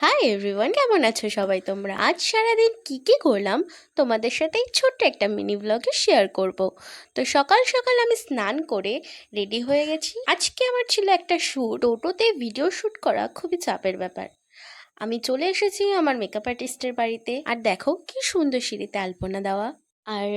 Hi everyone, কেমন আছো সবাই তোমরা? আজ সারাদিন কি করলাম তোমাদের সাথে এই ছোট্ট একটা মিনি ব্লগে শেয়ার করব। তো সকাল সকাল আমি স্নান করে রেডি হয়ে গেছি। আজকে আমার ছিল একটা শ্যুট। টোটোতে ভিডিও শ্যুট করা খুবই চাপের ব্যাপার। আমি চলে এসেছি আমার মেকআপ আর্টিস্টের বাড়িতে, আর দেখো কি সুন্দর সিঁড়িতে আলপনা দেওয়া। আর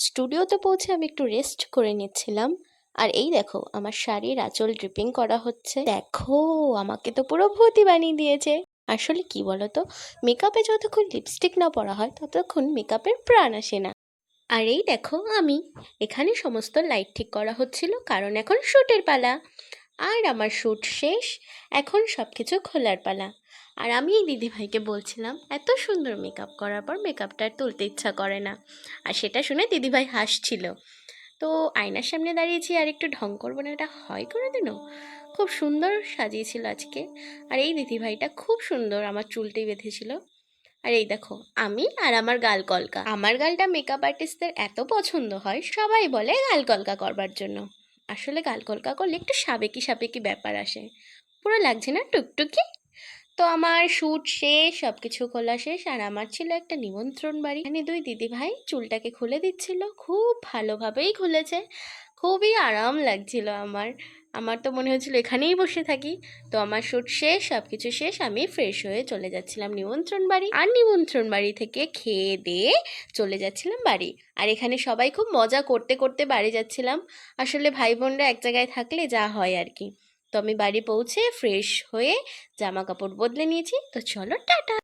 স্টুডিওতে পৌঁছে আমি একটু রেস্ট করে নিচ্ছিলাম। আর এই দেখো আমার শাড়ির আঁচল ড্রিপিং করা হচ্ছে। দেখো আমাকে তো পুরো ভূতই বানিয়ে দিয়েছে। আসলে কি বলতো, মেকআপে যতক্ষণ লিপস্টিক না পরা হয় ততক্ষণ মেকআপের প্রাণ আসে না। আর এই দেখো আমি এখানে সমস্ত লাইট ঠিক করা হচ্ছিল, কারণ এখন শ্যুটের পালা। আর আমার শ্যুট শেষ, এখন সব কিছু খোলার পালা। আর আমি এই দিদিভাইকে বলছিলাম এত সুন্দর মেকআপ করার পর মেকআপটা আর তুলতে ইচ্ছা করে না। আর সেটা শুনে দিদিভাই হাসছিল। তো আয়নার সামনে দাঁড়িয়েছি, আর একটু ঢং করবো না, এটা হয় কোনোদিনও। খুব সুন্দর সাজিয়েছিল আজকে। আর এই দিদিভাইটা খুব সুন্দর আমার চুলটি বেঁধেছিল। আর এই দেখো আমি আর আমার গাল কলকা। আমার গালটা মেকআপ আর্টিস্টদের এত পছন্দ হয়, সবাই বলে গাল কলকা করবার জন্য। আসলে গাল কলকা করলে একটু সাবেকি সাবেকি ব্যাপার আসে। পুরো লাগছে না টুকটুকি? তো আমার শ্যুট শেষ, সব কিছু খোলা শেষ, আর আমার ছিল একটা নিমন্ত্রণ বাড়ি। এখানে দুই দিদিভাই চুলটাকে খুলে দিচ্ছিল, খুব ভালোভাবেই খুলেছে। খুবই আরাম লাগছিল আমার। আমার তো মনে হচ্ছিল এখানেই বসে থাকি। তো আমার শ্যুট শেষ, সব কিছু শেষ, আমি ফ্রেশ হয়ে চলে যাচ্ছিলাম নিমন্ত্রণ বাড়ি। আর নিমন্ত্রণ বাড়ি থেকে খেয়ে দিয়ে চলে যাচ্ছিলাম বাড়ি। আর এখানে সবাই খুব মজা করতে করতে বাড়ি যাচ্ছিলাম। আসলে ভাই বোনরা এক জায়গায় থাকলে যা হয় আর কি। তো আমি বাড়ি পৌঁছে ফ্রেশ হয়ে জামা কাপড় বদলে নিয়েছি। তো চলো টাটা।